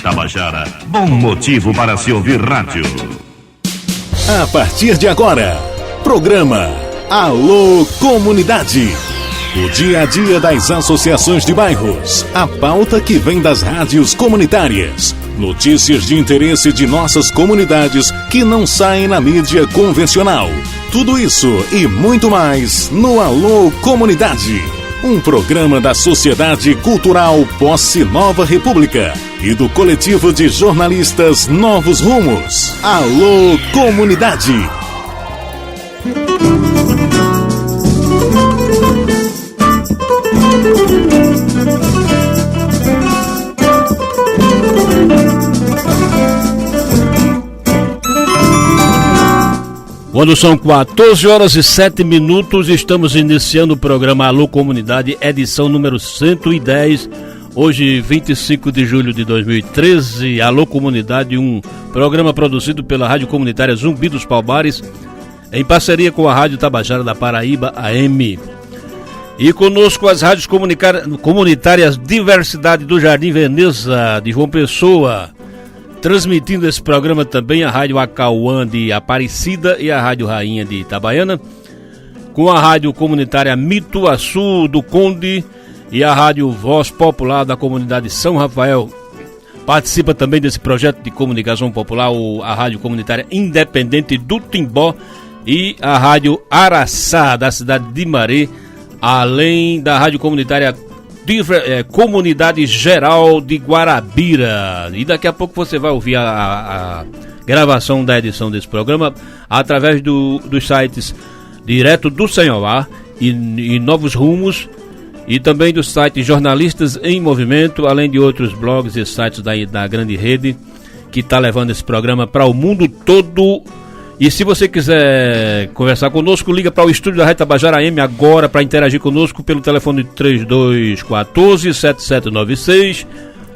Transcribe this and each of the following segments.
Tabajara, bom motivo para se ouvir rádio. A partir de agora, programa Alô Comunidade. O dia a dia das associações de bairros, a pauta que vem das rádios comunitárias, notícias de interesse de nossas comunidades que não saem na mídia convencional. Tudo isso e muito mais no Alô Comunidade. Um programa da Sociedade Cultural Posse Nova República e do coletivo de jornalistas Novos Rumos. Alô Comunidade. Quando são 14 horas e 7 minutos, estamos iniciando o programa Alô Comunidade, edição número 110, hoje 25 de julho de 2013. Alô Comunidade, um programa produzido pela Rádio Comunitária Zumbi dos Palmares, em parceria com a Rádio Tabajara da Paraíba, AM. E conosco as rádios comunitárias Diversidade do Jardim Veneza, de João Pessoa. Transmitindo esse programa também a Rádio Acauã de Aparecida e a Rádio Rainha de Itabaiana, com a Rádio Comunitária Mituaçu do Conde e a Rádio Voz Popular da Comunidade São Rafael. Participa também desse projeto de comunicação popular a Rádio Comunitária Independente do Timbó e a Rádio Araçá da cidade de Maré, além da Rádio Comunitária Comunidade Geral de Guarabira. E daqui a pouco você vai ouvir a gravação da edição desse programa através dos sites Direto do Senhoá e Novos Rumos, e também do site Jornalistas em Movimento, além de outros blogs e sites da grande rede que está levando esse programa para o mundo todo. E se você quiser conversar conosco, liga para o estúdio da Rádio Tabajara AM agora para interagir conosco pelo telefone 3214-7796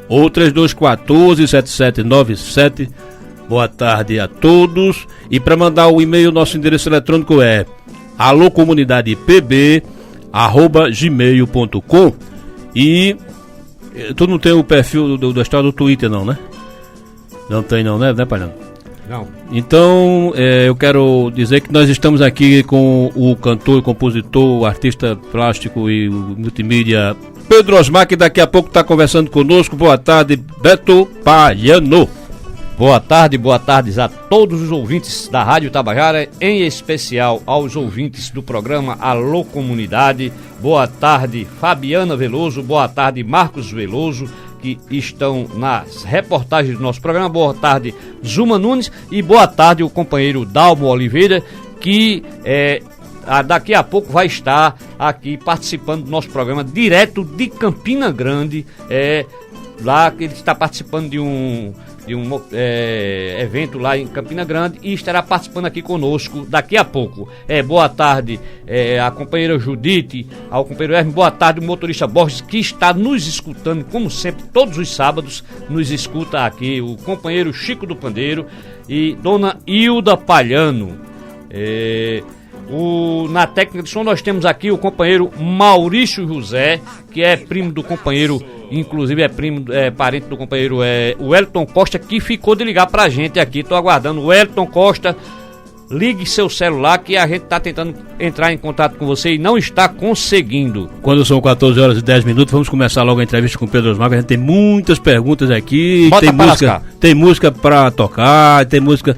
ou 3214-7797. Boa tarde a todos. E para mandar o e-mail, nosso endereço eletrônico é alocomunidadepb@gmail.com. E tu não tem o perfil da história do Twitter não, né? Não tem não, né Palhão? Não. Então, eu quero dizer que nós estamos aqui com o cantor, compositor, artista plástico e multimídia Pedro Osmar, que daqui a pouco está conversando conosco. Boa tarde, Beto Palhano. Boa tarde a todos os ouvintes da Rádio Tabajara, em especial aos ouvintes do programa Alô Comunidade. Boa tarde, Fabiana Veloso. Boa tarde, Marcos Veloso, que estão nas reportagens do nosso programa. Boa tarde, Zuma Nunes, e boa tarde o companheiro Dalmo Oliveira, que daqui a pouco vai estar aqui participando do nosso programa direto de Campina Grande. Lá que ele está participando de um evento lá em Campina Grande e estará participando aqui conosco daqui a pouco. Boa tarde a companheira Judite, ao companheiro Hermes. Boa tarde o motorista Borges, que está nos escutando como sempre, todos os sábados nos escuta aqui, o companheiro Chico do Pandeiro e dona Hilda Palhano. Na técnica de som nós temos aqui o companheiro Maurício José, que é primo do companheiro, inclusive parente do companheiro Wellington Costa, que ficou de ligar pra gente aqui. Tô aguardando. Wellington Costa, ligue seu celular que a gente tá tentando entrar em contato com você e não está conseguindo. Quando são 14 horas e 10 minutos, vamos começar logo a entrevista com o Pedro Osmar, que a gente tem muitas perguntas aqui. Tem música pra tocar, tem música...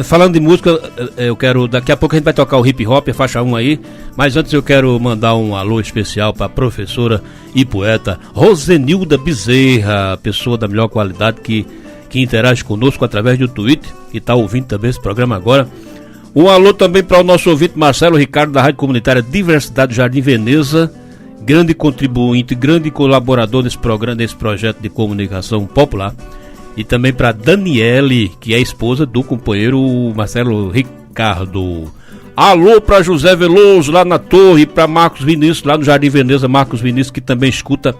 Falando de música, eu quero, daqui a pouco a gente vai tocar o hip hop, a faixa 1 aí, mas antes eu quero mandar um alô especial para a professora e poeta Rosenilda Bezerra, pessoa da melhor qualidade que interage conosco através do Twitter, que está ouvindo também esse programa agora. Um alô também para o nosso ouvinte Marcelo Ricardo, da Rádio Comunitária Diversidade do Jardim Veneza, grande contribuinte, grande colaborador desse programa, desse projeto de comunicação popular. E também para Daniele, que é esposa do companheiro Marcelo Ricardo. Alô para José Veloso, lá na Torre, para Marcos Vinícius, lá no Jardim Veneza. Marcos Vinícius, que também escuta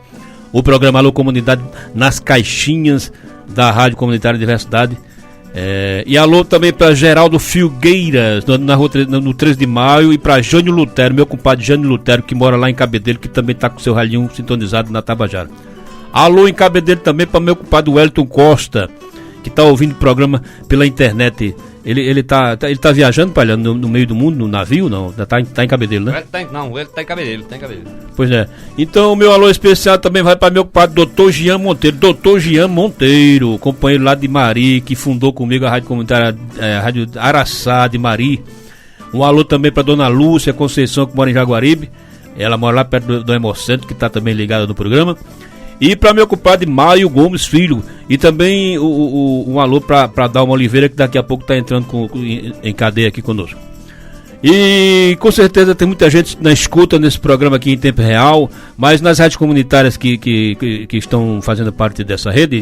o programa Alô Comunidade nas caixinhas da Rádio Comunitária Diversidade. E alô também para Geraldo Filgueiras, no 13 de maio. E para Jânio Lutero, meu compadre Jânio Lutero, que mora lá em Cabedelo, que também está com seu ralinho sintonizado na Tabajara. Alô em Cabedelo também para meu compadre Wellington Costa, que tá ouvindo o programa pela internet. Ele tá viajando, palha, no meio do mundo, no navio, não? Tá em Cabedelo, né? Ele tá em Cabedelo, Pois é. Então o meu alô especial também vai para meu compadre Dr. Jean Monteiro. Dr. Jean Monteiro, companheiro lá de Mari, que fundou comigo a Rádio Comunitária, Rádio Araçá de Mari. Um alô também para dona Lúcia Conceição, que mora em Jaguaribe. Ela mora lá perto do Hemocentro, que tá também ligada no programa. E para meu compadre Mário Gomes Filho. E também um alô para Dalma Oliveira, que daqui a pouco está entrando em cadeia aqui conosco. E com certeza tem muita gente na escuta nesse programa aqui em tempo real, mas nas rádios comunitárias que estão fazendo parte dessa rede,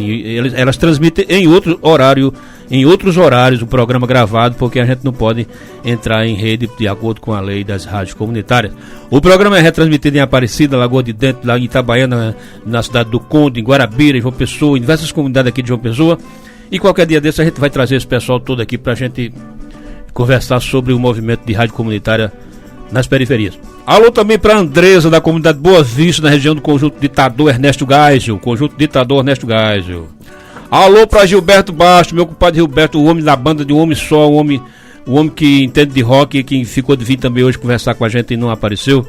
elas transmitem em outros horários o programa gravado, porque a gente não pode entrar em rede de acordo com a lei das rádios comunitárias. O programa é retransmitido em Aparecida, Lagoa de Dentro, lá em Itabaiana, na cidade do Conde, em Guarabira, em João Pessoa, em diversas comunidades aqui de João Pessoa. E qualquer dia desse a gente vai trazer esse pessoal todo aqui pra gente conversar sobre o movimento de rádio comunitária nas periferias. Alô também para Andresa, da comunidade Boa Vista, na região do Conjunto Ditador Ernesto Geisel. Alô para Gilberto Bastos, meu compadre Gilberto, o homem da banda de Um Homem Só, o homem que entende de rock, que ficou de vir também hoje conversar com a gente e não apareceu,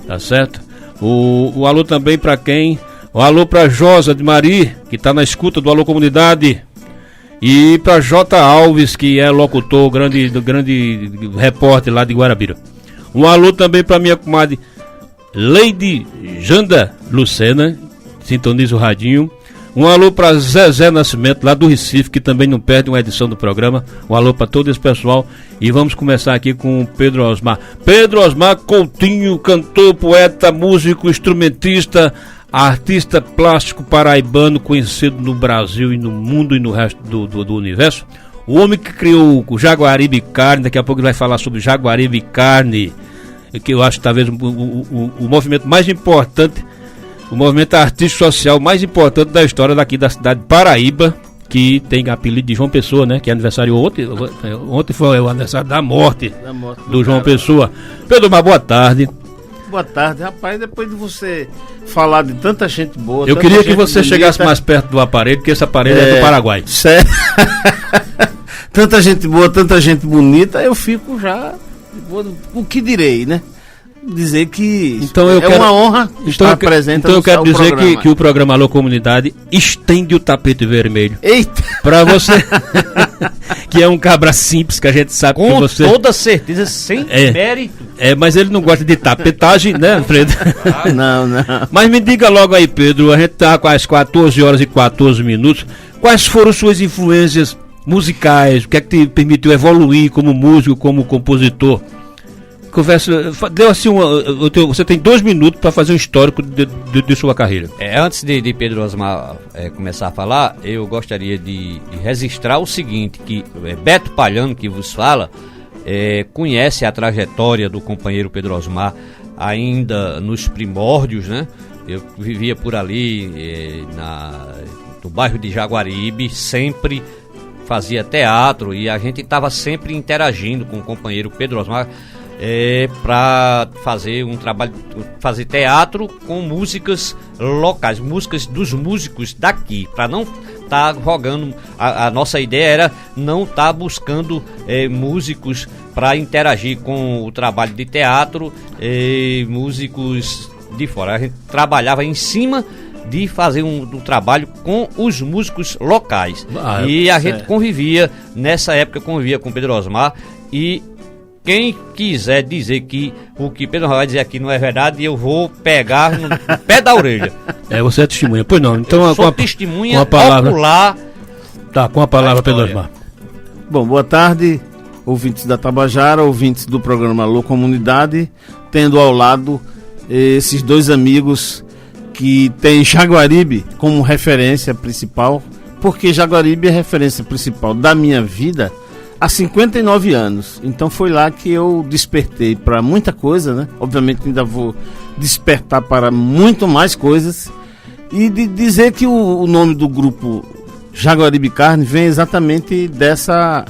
tá certo? O alô também para quem? O alô para Josa de Mari, que está na escuta do Alô Comunidade. E para J. Alves, que é locutor, grande repórter lá de Guarabira. Um alô também para minha comadre Leide Janda Lucena, sintoniza o radinho. Um alô para Zezé Nascimento, lá do Recife, que também não perde uma edição do programa. Um alô para todo esse pessoal. E vamos começar aqui com o Pedro Osmar. Pedro Osmar Coutinho, cantor, poeta, músico, instrumentista, artista plástico paraibano, conhecido no Brasil e no mundo e no resto do universo. O homem que criou o Jaguaribe Carne, daqui a pouco ele vai falar sobre Jaguaribe Carne, que eu acho talvez o movimento mais importante, o movimento artístico social mais importante da história daqui da cidade de Paraíba, que tem apelido de João Pessoa, né? Que é aniversário ontem. Ontem foi o aniversário da morte do João Pessoa. Pedro, uma boa tarde. Boa tarde, rapaz. Depois de você falar de tanta gente boa, eu queria que você chegasse mais perto do aparelho, porque esse aparelho é do Paraguai. Sério? Tanta gente boa, tanta gente bonita, eu fico já. O que direi, né? Dizer que então uma honra estar presente. Então eu quero dizer que o programa Alô Comunidade estende o tapete vermelho. Eita! Pra você, que é um cabra simples, que a gente sabe com que você... Com toda certeza, sem mérito. Mas ele não gosta de tapetagem, né, Pedro? Não. Mas me diga logo aí, Pedro, a gente tá com as 14 horas e 14 minutos. Quais foram suas influências musicais? O que é que te permitiu evoluir como músico, como compositor? Conversa, deu assim você tem 2 minutos para fazer um histórico de sua carreira. Antes de Pedro Osmar começar a falar, eu gostaria de registrar o seguinte, que Beto Palhano, que vos fala, conhece a trajetória do companheiro Pedro Osmar ainda nos primórdios, né? Eu vivia por ali, no bairro de Jaguaribe, sempre fazia teatro e a gente estava sempre interagindo com o companheiro Pedro Osmar, para fazer um trabalho, fazer teatro com músicas locais, músicas dos músicos daqui, para não estar rogando, a nossa ideia era não estar buscando músicos para interagir com o trabalho de teatro, músicos de fora. A gente trabalhava em cima de fazer um trabalho com os músicos locais, e a gente convivia, nessa época convivia com Pedro Osmar. E quem quiser dizer que o que Pedro vai dizer aqui não é verdade, eu vou pegar no pé da orelha. Você é testemunha, pois não. Então, eu sou testemunha com a palavra, popular. Tá, com a palavra, Pedro Osmar. Bom, boa tarde, ouvintes da Tabajara, ouvintes do programa Alô Comunidade, tendo ao lado esses 2 amigos que tem Jaguaribe como referência principal, porque Jaguaribe é referência principal da minha vida há 59 anos. Então foi lá que eu despertei para muita coisa, né? Obviamente que ainda vou despertar para muito mais coisas. E de dizer que o nome do grupo Jaguaribe Carne vem exatamente dessa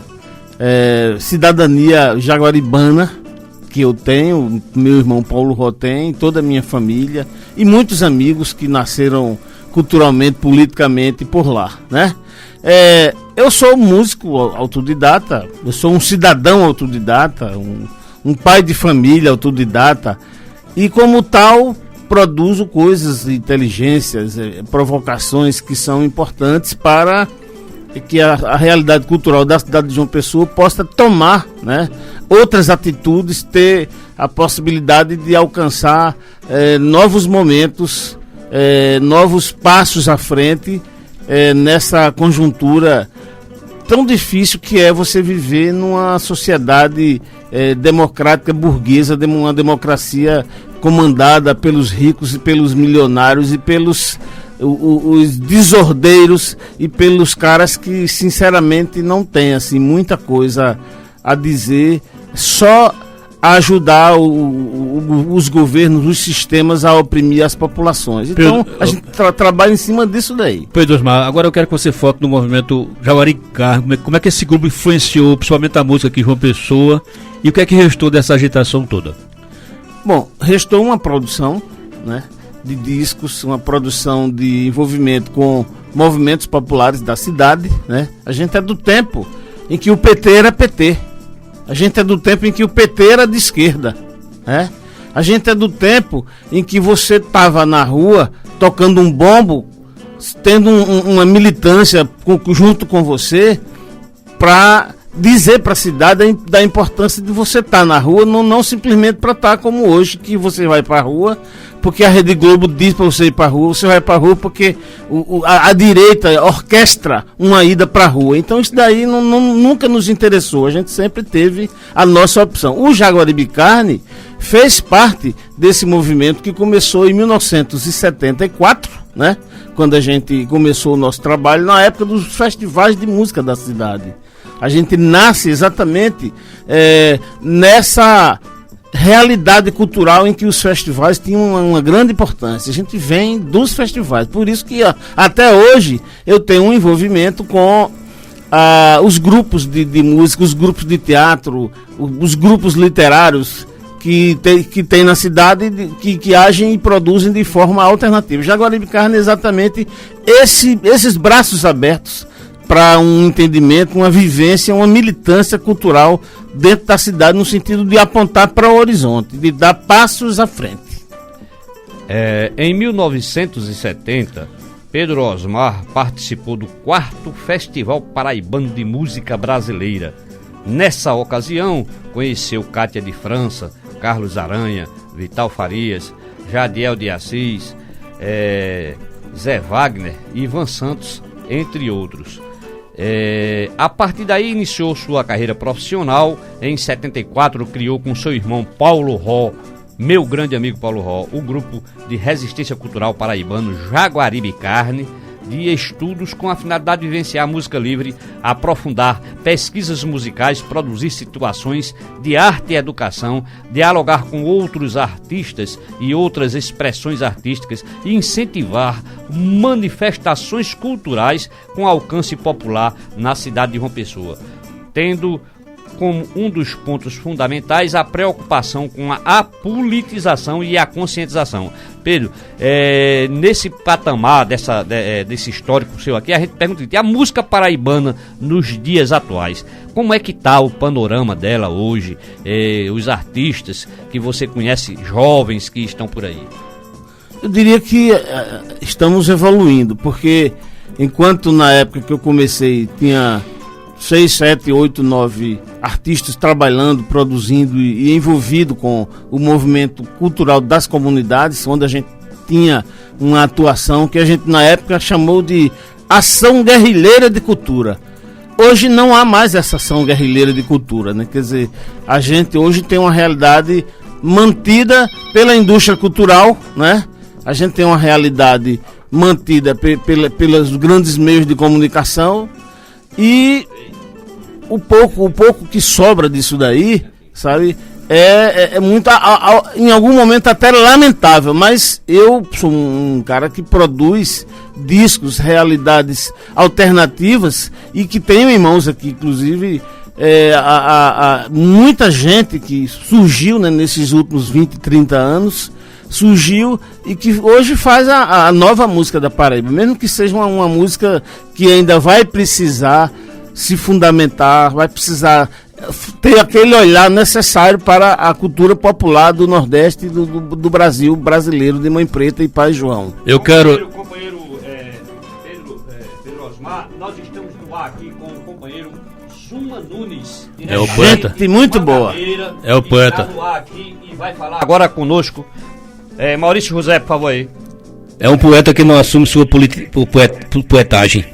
cidadania jaguaribana que eu tenho, meu irmão Paulo Rotem, toda a minha família e muitos amigos que nasceram culturalmente, politicamente por lá, né? Eu sou músico autodidata, eu sou um cidadão autodidata, um pai de família autodidata, e como tal produzo coisas, inteligências, provocações que são importantes para que a realidade cultural da cidade de João Pessoa possa tomar, né, outras atitudes, ter a possibilidade de alcançar novos momentos, novos passos à frente nessa conjuntura tão difícil que é você viver numa sociedade democrática burguesa, uma democracia comandada pelos ricos e pelos milionários e pelos os desordeiros e pelos caras que sinceramente não têm assim muita coisa a dizer, só a ajudar os governos, os sistemas a oprimir as populações. Então, Pedro, a gente trabalha em cima disso daí. Pedro Osmar, agora eu quero que você foque no movimento Jaguaribe Carne. Como é que esse grupo influenciou, principalmente a música aqui em João Pessoa, e o que é que restou dessa agitação toda? Bom, restou uma produção, né, de discos, uma produção de envolvimento com movimentos populares da cidade, né? A gente é do tempo em que o PT era PT. A gente é do tempo em que o PT era de esquerda, né? A gente é do tempo em que você estava na rua tocando um bombo, tendo uma militância junto com você para dizer para a cidade da importância de você estar na rua, não simplesmente para estar como hoje, que você vai para a rua porque a Rede Globo diz para você ir para a rua, você vai para a rua porque a direita orquestra uma ida para a rua. Então isso daí nunca nos interessou, a gente sempre teve a nossa opção. O Jaguaribe Carne fez parte desse movimento que começou em 1974, né? Quando a gente começou o nosso trabalho na época dos festivais de música da cidade. A gente nasce exatamente nessa realidade cultural em que os festivais tinham uma grande importância. A gente vem dos festivais, por isso que até hoje eu tenho um envolvimento com os grupos de música, os grupos de teatro, os grupos literários que tem na cidade, que agem e produzem de forma alternativa. Jaguaribe Carne é exatamente esses braços abertos para um entendimento, uma vivência, uma militância cultural dentro da cidade, no sentido de apontar para o horizonte, de dar passos à frente. Em 1970, Pedro Osmar participou do 4º Festival Paraibano de Música Brasileira. Nessa ocasião, conheceu Cátia de França, Carlos Aranha, Vital Farias, Jadiel de Assis, Zé Wagner e Ivan Santos, entre outros. A partir daí iniciou sua carreira profissional. Em 74 criou com seu irmão Paulo Ró, meu grande amigo Paulo Ró, o grupo de resistência cultural paraibano Jaguaribe Carne, de estudos com a finalidade de vivenciar a música livre, aprofundar pesquisas musicais, produzir situações de arte e educação, dialogar com outros artistas e outras expressões artísticas e incentivar manifestações culturais com alcance popular na cidade de João Pessoa, tendo como um dos pontos fundamentais a preocupação com a apolitização e a conscientização. Pedro, nesse patamar desse histórico seu aqui, a gente pergunta, e a música paraibana nos dias atuais, como é que está o panorama dela hoje, os artistas que você conhece, jovens que estão por aí? Eu diria que estamos evoluindo, porque enquanto na época que eu comecei tinha 6, 7, 8, 9 artistas trabalhando, produzindo e envolvido com o movimento cultural das comunidades, onde a gente tinha uma atuação que a gente na época chamou de ação guerrilheira de cultura. Hoje não há mais essa ação guerrilheira de cultura, né? Quer dizer, a gente hoje tem uma realidade mantida pela indústria cultural, né? A gente tem uma realidade mantida pelos grandes meios de comunicação e o pouco que sobra disso daí, sabe, é muito, em algum momento até lamentável, mas eu sou um cara que produz discos, realidades alternativas e que tenho em mãos aqui, inclusive, muita gente que surgiu, né, nesses últimos 20, 30 anos, surgiu e que hoje faz a nova música da Paraíba, mesmo que seja uma música que ainda vai precisar se fundamentar, vai precisar ter aquele olhar necessário para a cultura popular do Nordeste do Brasil brasileiro, de Mãe Preta e Pai João. Eu quero... Companheiro Pedro Osmar, nós estamos no ar aqui com o companheiro Zuma Nunes. É o poeta. Gente muito boa. É o poeta. Está no ar aqui e vai falar agora conosco. Maurício José, por favor aí. É um poeta que não assume sua poetagem.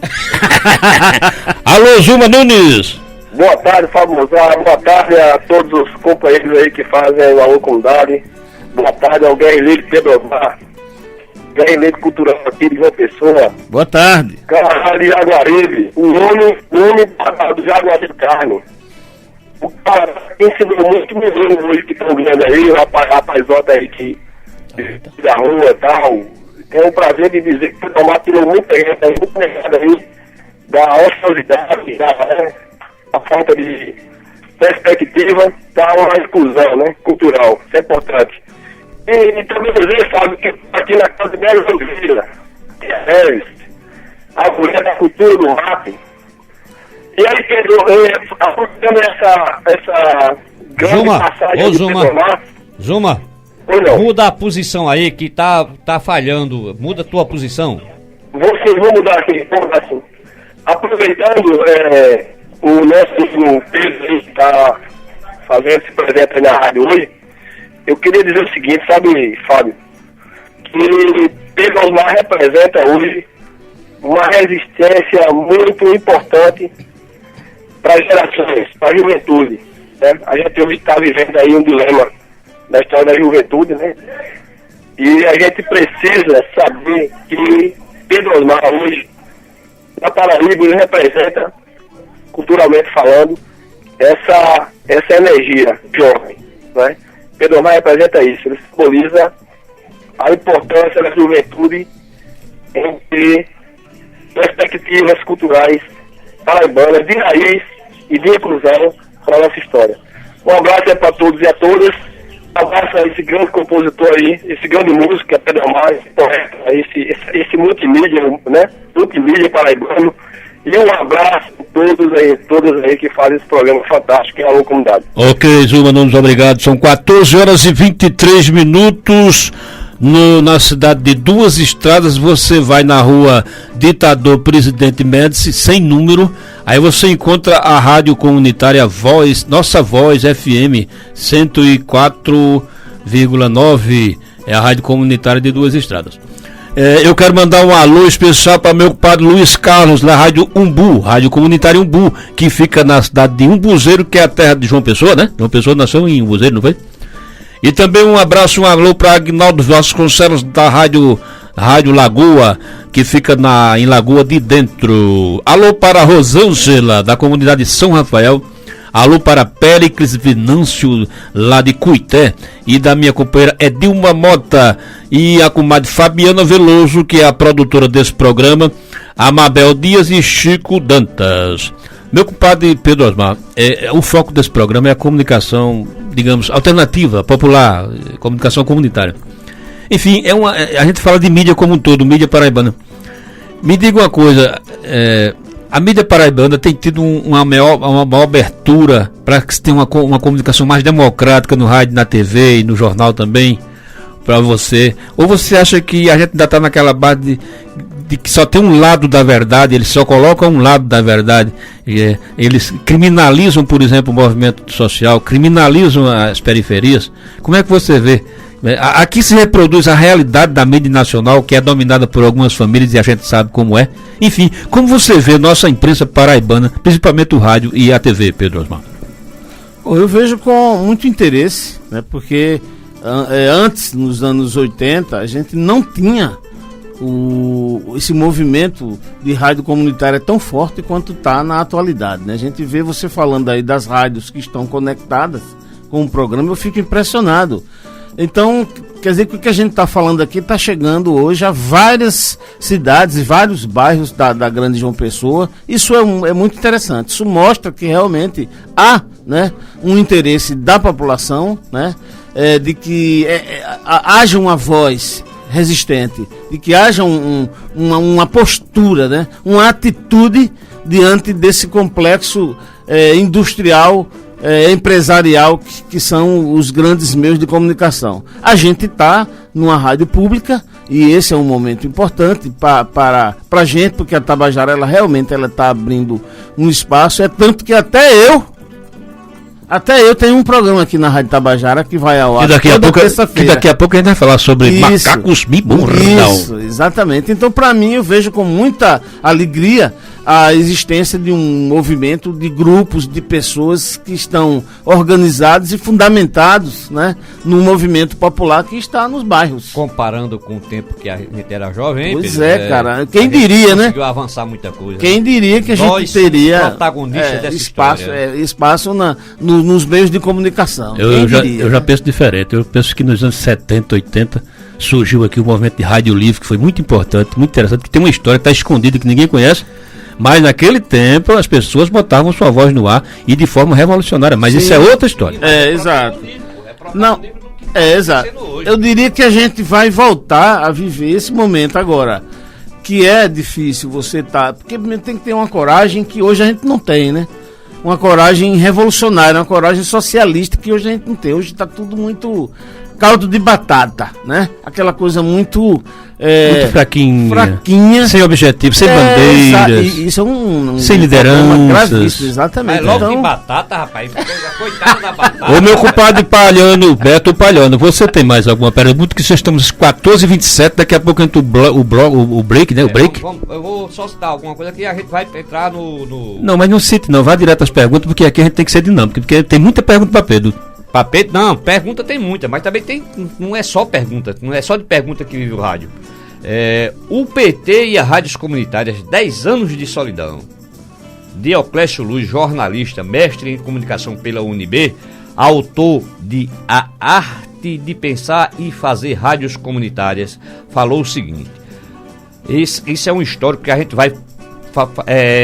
Alô, Zuma Nunes! Boa tarde, Fábio Mozart. Boa tarde a todos os companheiros aí que fazem a comunidade. Boa tarde ao Guerrilheiro Pedro Osmar, Guerrilheiro Cultural aqui de João Pessoa. Boa tarde. Carvalho de Jaguaribe, o nome do Jaguaribe Carne. O cara ensinou muito menino hoje que estão vendo aí, o rapazota aí que da rua e tal. É um prazer de dizer que o Tomar tirou muita gente aí, muito negado aí, da ociosidade, da falta de perspectiva, da uma exclusão, né, cultural. Isso é importante. E também dizer, Fábio, que aqui na casa de Melo Oliveira, a mulher da cultura do rap. E aí, Pedro, aproveitando essa grande passagem do Pedro Mar. Zuma, muda a posição aí que tá falhando. Muda a tua posição. Vou mudar aqui, assim. Aproveitando o nosso Pedro que está fazendo esse presente aí na rádio hoje, eu queria dizer o seguinte, sabe, Fábio, que Pedro Osmar representa hoje uma resistência muito importante para as gerações, para a juventude, né? A gente hoje está vivendo aí um dilema da história da juventude, né? E a gente precisa saber que Pedro Osmar hoje, na Paraíba, ele representa, culturalmente falando, essa energia jovem, né? Pedro Osmar representa isso, ele simboliza a importância da juventude em ter perspectivas culturais paraibanas de raiz e de inclusão para a nossa história. Um abraço para todos e a todas, um abraço a esse grande compositor aí, esse grande músico que é Pedro Osmar, esse multimídia, né? Multimídia paraibano. E um abraço a todos aí que fazem esse programa fantástico que é a Alô Comunidade. Ok, Zuma Nunes, obrigado. São 14 horas e 23 minutos na cidade de Duas Estradas. Você vai na rua Ditador Presidente Médici, sem número. Aí você encontra a rádio comunitária Voz, Nossa Voz FM 104,9. É a rádio comunitária de Duas Estradas. Eu quero mandar um alô especial para meu compadre Luiz Carlos, da Rádio Umbu, Rádio Comunitária Umbu, que fica na cidade de Umbuzeiro, que é a terra de João Pessoa, né? João Pessoa nasceu em Umbuzeiro, não foi? E também um abraço, um alô para Agnaldo Vasconcelos, da Rádio Lagoa, que fica em Lagoa de Dentro. Alô para Rosângela, da comunidade São Rafael. Alô para Péricles Vinâncio, lá de Cuité, e da minha companheira Edilma Mota e a comadre Fabiana Veloso, que é a produtora desse programa, a Mabel Dias e Chico Dantas. Meu compadre Pedro Osmar, o foco desse programa é a comunicação, digamos, alternativa, popular, comunicação comunitária. Enfim, a gente fala de mídia como um todo, mídia paraibana. Me diga uma coisa, a mídia paraibana tem tido uma maior abertura para que se tenha uma comunicação mais democrática no rádio, na TV e no jornal também, para você? Ou você acha que a gente ainda está naquela base de que só tem um lado da verdade, eles só colocam um lado da verdade, eles criminalizam, por exemplo, o movimento social, criminalizam as periferias? Como é que você vê? Aqui se reproduz a realidade da mídia nacional, que é dominada por algumas famílias e a gente sabe como é. Enfim, como você vê nossa imprensa paraibana, principalmente o rádio e a TV, Pedro Osmar? Eu vejo com muito interesse, né, porque antes, nos anos 80, a gente não tinha esse movimento de rádio comunitária tão forte quanto está na atualidade, né? A gente vê você falando aí das rádios que estão conectadas com o programa, eu fico impressionado. Então, quer dizer que o que a gente está falando aqui está chegando hoje a várias cidades e vários bairros da grande João Pessoa. Isso é muito interessante. Isso mostra que realmente há, né, um interesse da população, né, de que haja uma voz resistente, de que haja uma postura, né? Uma atitude diante desse complexo industrial, empresarial que são os grandes meios de comunicação. A gente está numa rádio pública e esse é um momento importante para a gente, porque a Tabajara realmente está abrindo um espaço, tanto que até eu tenho um programa aqui na Rádio Tabajara que vai ao ar toda terça-feira. Que daqui a pouco a gente vai falar sobre macacos biburrão. Isso, exatamente. Então, para mim, eu vejo com muita alegria a existência de um movimento de grupos de pessoas que estão organizados e fundamentados, né, num movimento popular que está nos bairros. Comparando com o tempo que a gente era jovem, pois Pedro, cara. Quem diria, né? Conseguiu avançar muita coisa. Quem diria que a gente teria protagonistas dessa espaço nos meios de comunicação. Eu já penso diferente. Eu penso que nos anos 70, 80 surgiu aqui o movimento de rádio livre, que foi muito importante, muito interessante, que tem uma história que está escondida que ninguém conhece. Mas naquele tempo as pessoas botavam sua voz no ar e de forma revolucionária. Mas isso é outra história. Exato. Não, exato. Eu diria que a gente vai voltar a viver esse momento agora. Que é difícil você porque tem que ter uma coragem que hoje a gente não tem, né? Uma coragem revolucionária, uma coragem socialista que hoje a gente não tem. Hoje está tudo muito caldo de batata, né? Aquela coisa muito fraquinha, sem objetivo, sem bandeiras, isso é sem liderança. Exatamente. Mas logo de batata, rapaz, coitado da batata. Ô meu compadre Palhano, Beto Palhano, você tem mais alguma pergunta? Que nós estamos 14h27, daqui a pouco entra o break, né? O break. Eu vou só citar alguma coisa que a gente vai entrar no... Não, mas não cite não, vá direto às perguntas, porque aqui a gente tem que ser dinâmico, porque tem muita pergunta para Pedro. Não, pergunta tem muita, mas também não é só pergunta, não é só de pergunta que vive o rádio. O PT e as rádios comunitárias, 10 anos de solidão. Dioclésio Luz, jornalista, mestre em comunicação pela UNB, autor de A Arte de Pensar e Fazer Rádios Comunitárias, falou o seguinte: isso é um histórico que a gente vai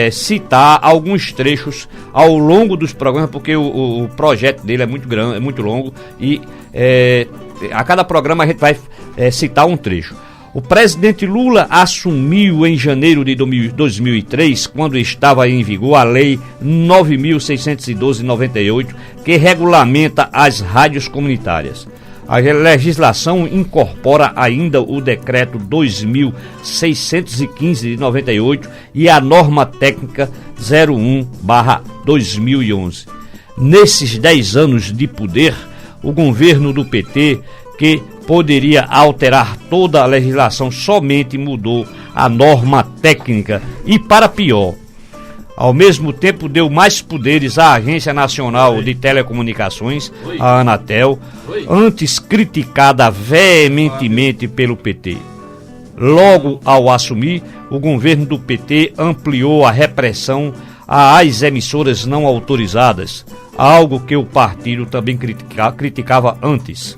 citar alguns trechos ao longo dos programas, porque o projeto dele é muito grande, é muito longo, e a cada programa a gente vai citar um trecho. O presidente Lula assumiu em janeiro de 2003, quando estava em vigor a Lei 9.612/98, que regulamenta as rádios comunitárias. A legislação incorpora ainda o decreto 2.615 de 98 e a norma técnica 01/2011. Nesses 10 anos de poder, o governo do PT, que poderia alterar toda a legislação, somente mudou a norma técnica e, para pior, ao mesmo tempo deu mais poderes à Agência Nacional de Telecomunicações, a Anatel, antes criticada veementemente pelo PT. Logo ao assumir, o governo do PT ampliou a repressão às emissoras não autorizadas, algo que o partido também criticava antes.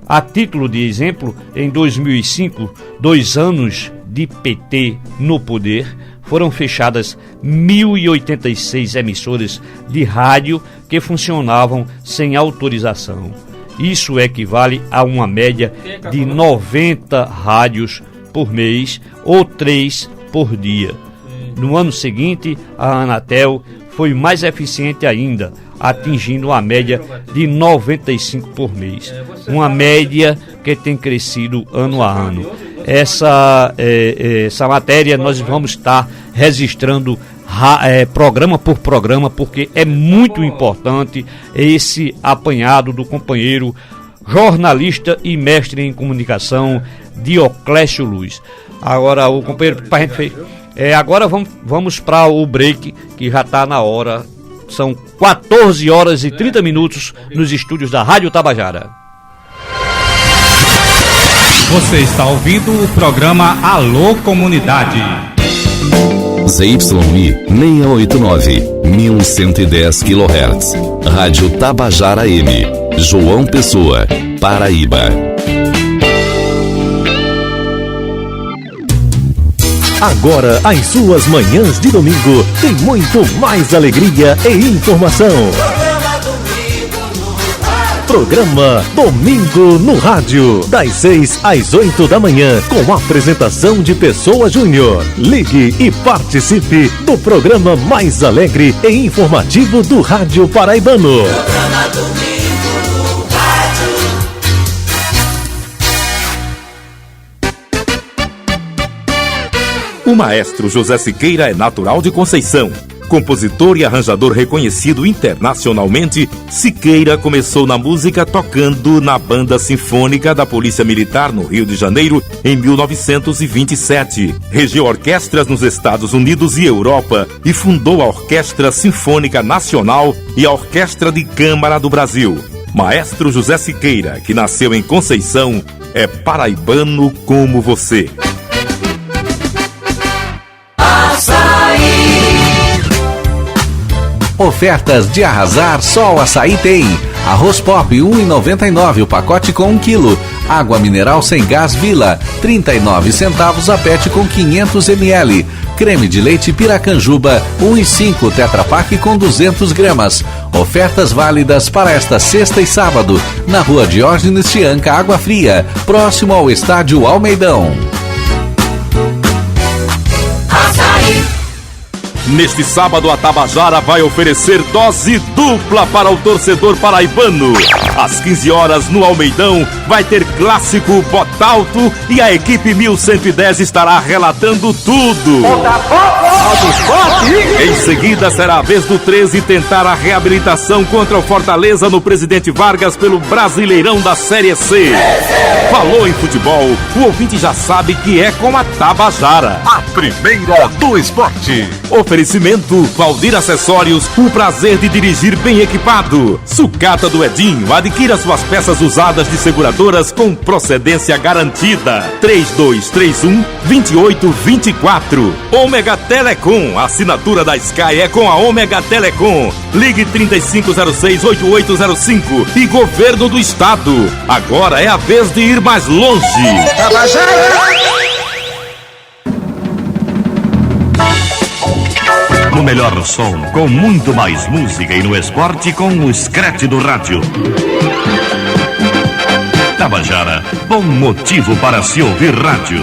A título de exemplo, em 2005, 2 anos de PT no poder, foram fechadas 1.086 emissoras de rádio que funcionavam sem autorização. Isso equivale a uma média de 90 rádios por mês ou 3 por dia. No ano seguinte, a Anatel foi mais eficiente ainda, atingindo a média de 95 por mês. Uma média que tem crescido ano a ano. Essa matéria nós vamos estar registrando programa por programa, porque é muito importante esse apanhado do companheiro jornalista e mestre em comunicação Dioclésio Luz. Agora o companheiro, pra gente fez. Agora vamos para o break, que já está na hora. São 14h30 nos estúdios da Rádio Tabajara. Você está ouvindo o programa Alô Comunidade. ZYI 689, 1110 kHz. Rádio Tabajara M. João Pessoa, Paraíba. Agora, as suas manhãs de domingo tem muito mais alegria e informação. Programa Domingo no Rádio, das 6 às 8 da manhã, com a apresentação de Pessoa Júnior. Ligue e participe do programa mais alegre e informativo do Rádio Paraibano. Programa Domingo no Rádio. O maestro José Siqueira é natural de Conceição. Compositor e arranjador reconhecido internacionalmente, Siqueira começou na música tocando na Banda Sinfônica da Polícia Militar no Rio de Janeiro em 1927. Regeu orquestras nos Estados Unidos e Europa e fundou a Orquestra Sinfônica Nacional e a Orquestra de Câmara do Brasil. Maestro José Siqueira, que nasceu em Conceição, é paraibano como você. Ofertas de arrasar só o Açaí tem. Arroz Pop 1,99 o pacote com 1 kg. Água mineral sem gás Vila 39 centavos a PET com 500 ml. Creme de leite Piracanjuba 1,5 Tetra Pak com 200 gramas. Ofertas válidas para esta sexta e sábado na Rua Diógenes Chianca, Água Fria, próximo ao Estádio Almeidão. Neste sábado, a Tabajara vai oferecer dose dupla para o torcedor paraibano. Às 15 horas, no Almeidão, vai ter clássico Botalto e a equipe 1110 estará relatando tudo. Em seguida, será a vez do 13 tentar a reabilitação contra o Fortaleza no Presidente Vargas pelo Brasileirão da Série C. Falou em futebol, o ouvinte já sabe que é com a Tabajara, a primeira do esporte. Oferecimento Valdir Acessórios, o prazer de dirigir bem equipado. Sucata do Edinho, adquira suas peças usadas de seguradoras com procedência garantida. 3231-2824. Ômega Telecom, a assinatura da Sky é com a Ômega Telecom. Ligue 3506-8805 e Governo do Estado. Agora é a vez de ir mais longe. No melhor som, com muito mais música e no esporte com o Scratch do rádio. Tabajara, bom motivo para se ouvir rádio.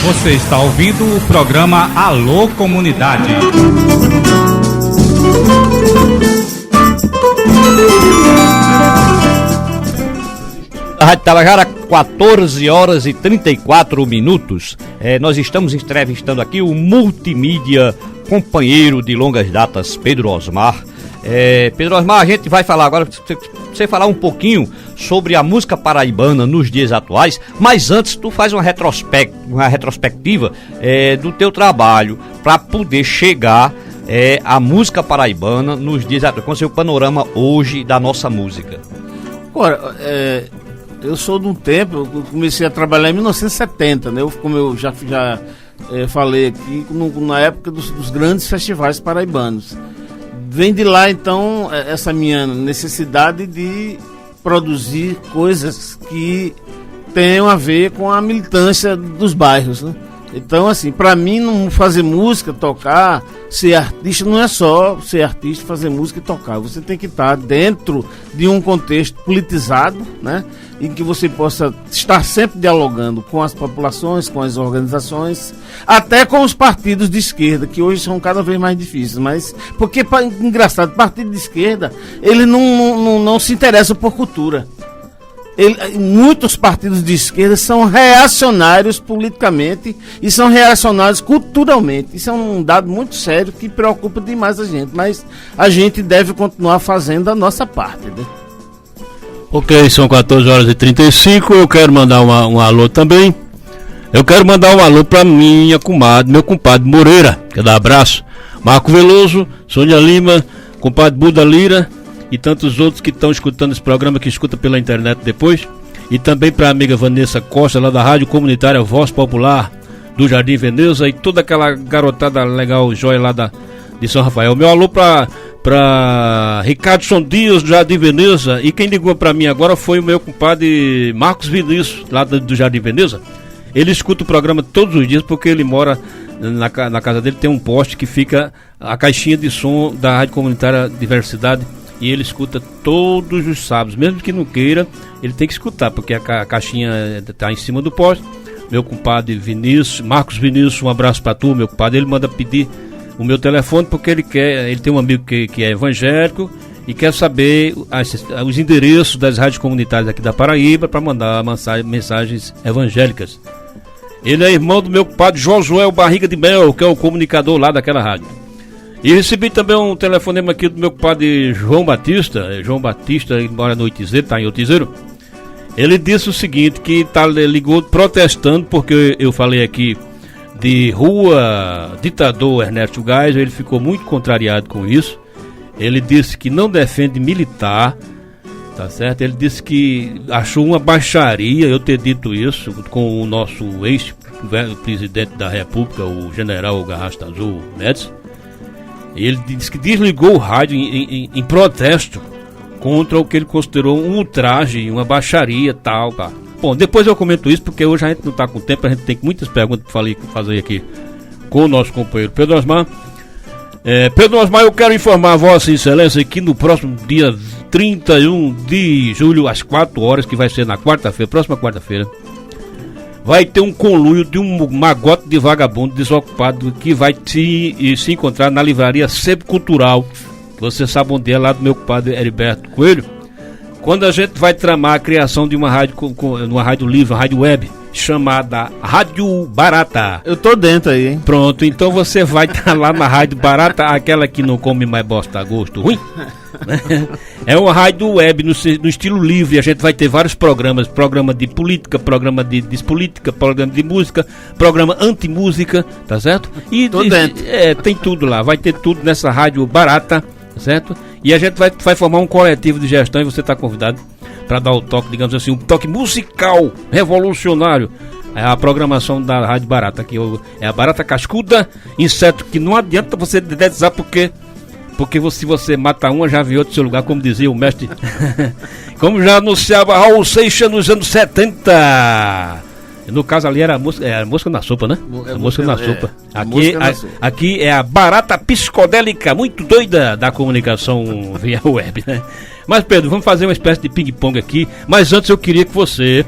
Você está ouvindo o programa Alô Comunidade. A Rádio Tabajara, 14 horas e 34 minutos. Nós estamos entrevistando aqui o multimídia companheiro de longas datas, Pedro Osmar. Pedro Osmar, a gente vai falar agora, você falar um pouquinho sobre a música paraibana nos dias atuais, mas antes tu faz uma retrospectiva do teu trabalho para poder chegar à música paraibana nos dias atuais, com o seu panorama hoje da nossa música. Ora, eu sou de um tempo, eu comecei a trabalhar em 1970, né? Como eu já falei aqui, na época dos grandes festivais paraibanos. Vem de lá, então, essa minha necessidade de produzir coisas que tenham a ver com a militância dos bairros, né? Então, assim, para mim, não fazer música, tocar, ser artista, não é só ser artista, fazer música e tocar. Você tem que estar dentro de um contexto politizado, né? Em que você possa estar sempre dialogando com as populações, com as organizações, até com os partidos de esquerda, que hoje são cada vez mais difíceis. Mas, porque, engraçado, partido de esquerda, ele não se interessa por cultura. Muitos partidos de esquerda são reacionários politicamente e são reacionários culturalmente. Isso é um dado muito sério que preocupa demais a gente, mas a gente deve continuar fazendo a nossa parte, né? Ok, são 14 horas e 35, eu quero mandar um alô também. Eu quero mandar um alô pra minha comadre, meu compadre Moreira, que dá abraço. Marco Veloso, Sônia Lima, compadre Buda Lira e tantos outros que estão escutando esse programa, que escuta pela internet depois. E também para a amiga Vanessa Costa, lá da Rádio Comunitária Voz Popular do Jardim Veneza, e toda aquela garotada legal, joia lá de São Rafael. Meu alô para Ricardo Dias, do Jardim Veneza, e quem ligou para mim agora foi o meu compadre Marcos Vinícius, lá do Jardim Veneza. Ele escuta o programa todos os dias porque ele mora na casa dele, tem um poste que fica a caixinha de som da Rádio Comunitária Diversidade e ele escuta todos os sábados, mesmo que não queira, ele tem que escutar, porque a caixinha está em cima do poste. Meu compadre Vinícius, Marcos Vinícius, um abraço para tu, meu compadre. Ele manda pedir o meu telefone porque ele tem um amigo que é evangélico e quer saber os endereços das rádios comunitárias aqui da Paraíba para mandar mensagens evangélicas. Ele é irmão do meu compadre Josué Barriga de Mel, que é o comunicador lá daquela rádio. E recebi também um telefonema aqui do meu compadre João Batista. Ele mora no Oitizeiro, está em Oitizeiro. Ele disse o seguinte, que ligou protestando, porque eu falei aqui de Rua Ditador Ernesto Geisel. Ele ficou muito contrariado com isso. Ele disse que não defende militar, tá certo? Ele disse que achou uma baixaria eu ter dito isso com o nosso ex-presidente da República, o general Garrastazu Azul Médici. Ele disse que desligou o rádio em protesto contra o que ele considerou um ultraje, uma baixaria tal, tá. Bom, depois eu comento isso, porque hoje a gente não está com tempo, a gente tem muitas perguntas para fazer aqui com o nosso companheiro Pedro Osmar. Pedro Osmar, eu quero informar a Vossa Excelência que no próximo dia 31 de julho, às 4 horas, que vai ser na próxima quarta-feira, vai ter um conluio de um magote de vagabundo desocupado que vai se encontrar na livraria Sebo Cultural. Você sabe onde é, lá do meu compadre Heriberto Coelho. Quando a gente vai tramar a criação de uma rádio, uma rádio livre, uma rádio web, chamada Rádio Barata. Eu tô dentro aí, hein? Pronto, então você vai estar lá na Rádio Barata, aquela que não come mais bosta a gosto ruim. É uma rádio web no estilo livre. A gente vai ter vários programas: programa de política, programa de despolítica, programa de música, programa anti-música, tá certo? E tem tudo lá, vai ter tudo nessa Rádio Barata, tá certo? E a gente vai formar um coletivo de gestão e você está convidado para dar o toque, digamos assim, um toque musical revolucionário. É a programação da Rádio Barata, que é a barata cascuda, inseto que não adianta você dedetizar, porque se você mata uma, já veio outro seu lugar, como dizia o mestre. Como já anunciava Raul Seixas nos anos 70. No caso ali era a mosca na sopa, né? A mosca na sopa. Aqui é a barata psicodélica, muito doida da comunicação via web, né? Mas Pedro, vamos fazer uma espécie de ping-pong aqui. Mas antes eu queria que você...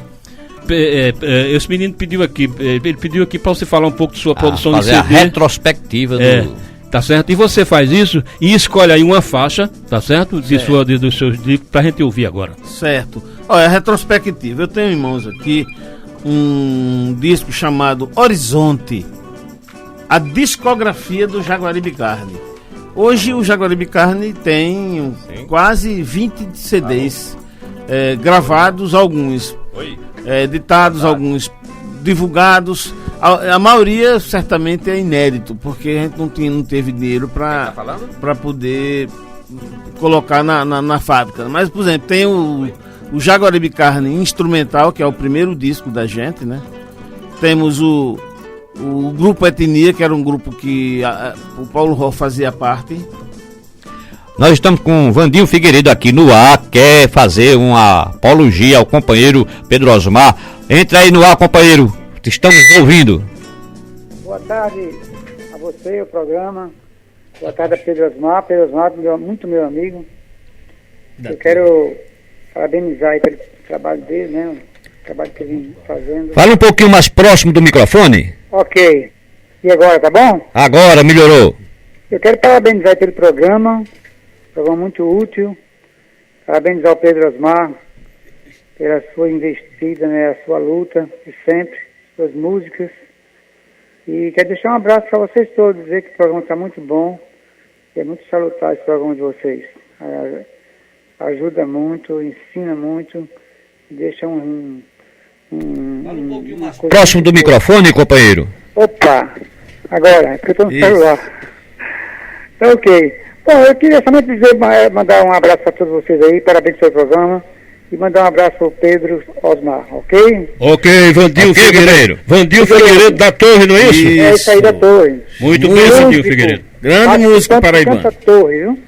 esse menino pediu aqui para você falar um pouco de sua produção de CD. Fazer a retrospectiva do... Tá certo? E você faz isso e escolhe aí uma faixa, tá certo? Dos seus livros pra gente ouvir agora. Certo. Olha, a retrospectiva. Eu tenho em mãos aqui um disco chamado Horizonte, a discografia do Jaguaribe Carne. Hoje o Jaguaribe Carne tem quase 20 CDs gravados, alguns editados, alguns divulgados. A maioria certamente é inédito, porque a gente não teve dinheiro para poder colocar na fábrica. Mas, por exemplo, tem o Jaguaribe Carne instrumental, que é o primeiro disco da gente, né? Temos o Grupo Etnia, que era um grupo que o Paulo Ró fazia parte. Nós estamos com o Vandinho Figueiredo aqui no ar, quer fazer uma apologia ao companheiro Pedro Osmar. Entra aí no ar, companheiro, estamos ouvindo. Boa tarde a você, o programa. Boa tarde a Pedro Osmar. Pedro Osmar, muito meu amigo. Eu quero parabenizar aí pelo trabalho dele, né? O trabalho que ele vem fazendo. Fala um pouquinho mais próximo do microfone. Ok. E agora, tá bom? Agora, melhorou. Eu quero parabenizar pelo programa muito útil. Parabenizar o Pedro Osmar pela sua investida, né? A sua luta de sempre, suas músicas. E quero deixar um abraço para vocês todos, dizer que o programa está muito bom. É muito salutar esse programa de vocês. Ajuda muito, ensina muito, deixa Fala um pouquinho mais próximo do microfone, companheiro. Opa, agora, que eu estou no celular. Tá ok. Bom, eu queria somente mandar um abraço para todos vocês aí, parabéns pelo programa. E mandar um abraço pro Pedro Osmar, ok? Ok, Vandinho Figueiredo. Vandinho Figueiredo da Torre, não é isso? É isso aí da Torre. Muito bem, Vandinho Figueiredo. Grande músico paraibano. Canta Torre, viu?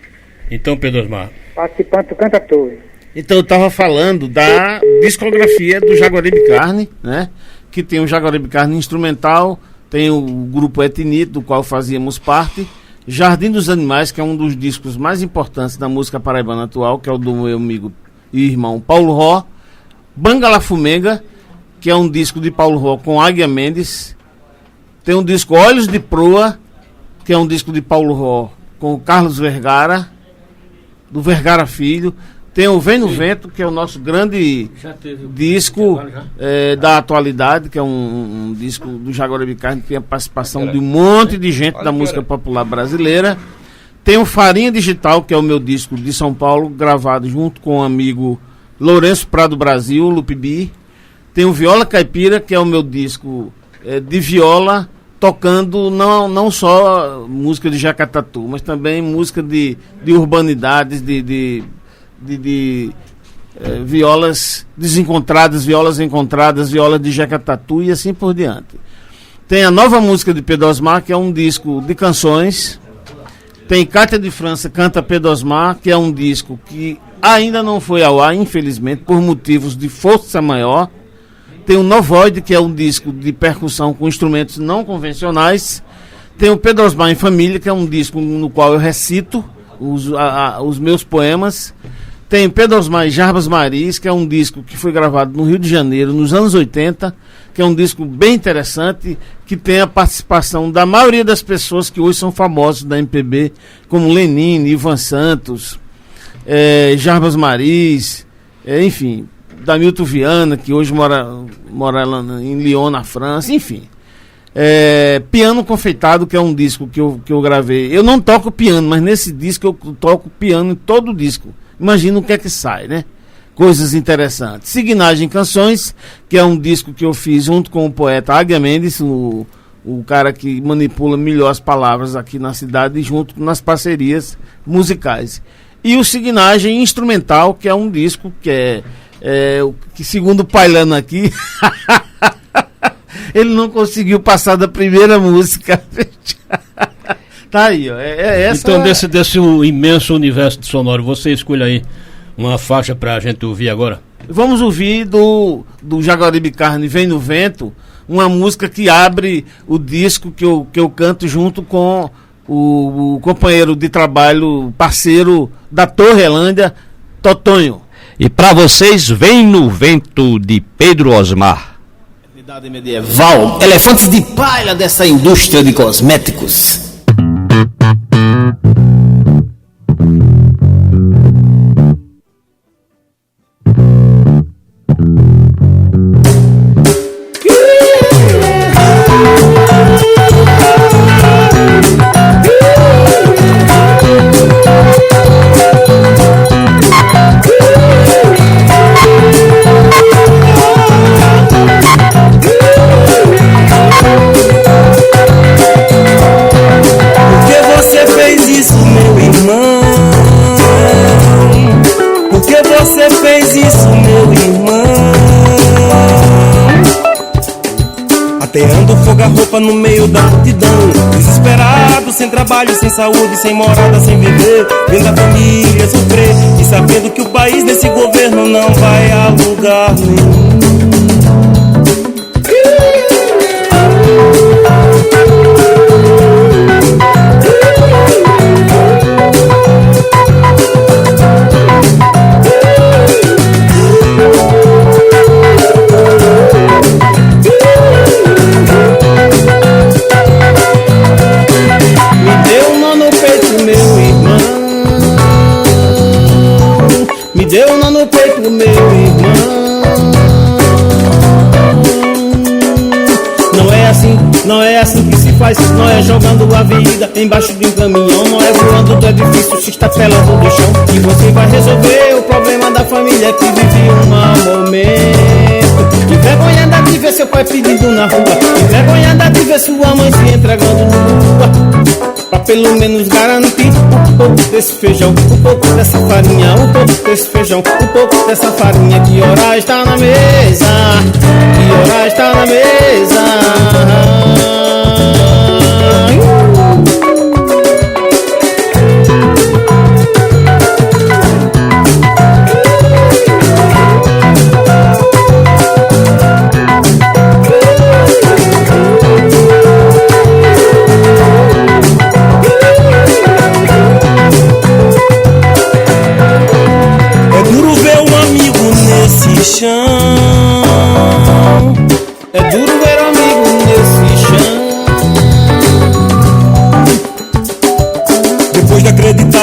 Então, Pedro Osmar. Participante do Canta Torre. Então, eu tava falando da discografia do Jaguaribe Carne, né? Que tem o Jaguaribe Carne instrumental, tem o grupo Etnia, do qual fazíamos parte, Jardim dos Animais, que é um dos discos mais importantes da música paraibana atual, que é o do meu amigo e irmão Paulo Ró. Bangala Fumenga, que é um disco de Paulo Ró com Águia Mendes. Tem um disco Olhos de Proa, que é um disco de Paulo Ró com Carlos Vergara, do Vergara Filho. Tem o Vem no Vento, que é o nosso grande disco da atualidade, que é um disco do Jaguaribe Carne, que tem a participação de um monte de gente da música popular brasileira. Tem o Farinha Digital, que é o meu disco de São Paulo, gravado junto com o amigo Lourenço Prado Brasil, Lupibi. Tem o Viola Caipira, que é o meu disco de viola, tocando não só música de Jacatatu, mas também música de urbanidades, de violas desencontradas, violas encontradas, violas de Jacatatu e assim por diante. Tem a nova música de Pedro Osmar, que é um disco de canções. Tem Cátia de França Canta Pedro Osmar, que é um disco que ainda não foi ao ar, infelizmente, por motivos de força maior. Tem o Novoide, que é um disco de percussão com instrumentos não convencionais. Tem o Pedro Osmar em Família, que é um disco no qual eu recito os meus poemas. Tem Pedro Osmar e Jarbas Maris, que é um disco que foi gravado no Rio de Janeiro nos anos 80, que é um disco bem interessante, que tem a participação da maioria das pessoas que hoje são famosos da MPB, como Lenine, Ivan Santos, Jarbas Maris, enfim, Damilton Viana, que hoje mora lá em Lyon, na França, enfim. Piano Confeitado, que é um disco que eu gravei. Eu não toco piano, mas nesse disco eu toco piano em todo o disco. Imagina o que é que sai, né? Coisas interessantes. Signagem Canções, que é um disco que eu fiz junto com o poeta Águia Mendes, o cara que manipula melhor as palavras aqui na cidade, junto nas parcerias musicais. E o Signagem Instrumental, que é um disco que que segundo o Pailano aqui, ele não conseguiu passar da primeira música. Tá aí, ó. Então, desse imenso universo sonoro, você escolhe aí uma faixa pra gente ouvir agora. Vamos ouvir do Jaguaribe Carne, Vem no Vento, uma música que abre o disco que eu canto junto com o companheiro de trabalho, parceiro da Torrelândia, Totonho. E pra vocês, Vem no Vento, de Pedro Osmar. Idade medieval, elefantes de palha dessa indústria de cosméticos. Ateando fogo a roupa no meio da multidão, desesperado, sem trabalho, sem saúde, sem morada, sem viver, vendo a família sofrer e sabendo que o país desse governo não vai a lugar nenhum. Deu nó no peito, meu irmão. Não é assim que se faz. Não é jogando a vida embaixo de um caminhão. Não é voando do edifício, se estabelando do chão. E você vai resolver o problema da família que vive um mau momento. Envergonhada de ver seu pai pedindo na rua, envergonhada de ver sua mãe se entregando no rua. Pra pelo menos garantir um pouco desse feijão, um pouco dessa farinha, um pouco desse feijão, um pouco dessa farinha. Que hora está na mesa? Que hora está na mesa?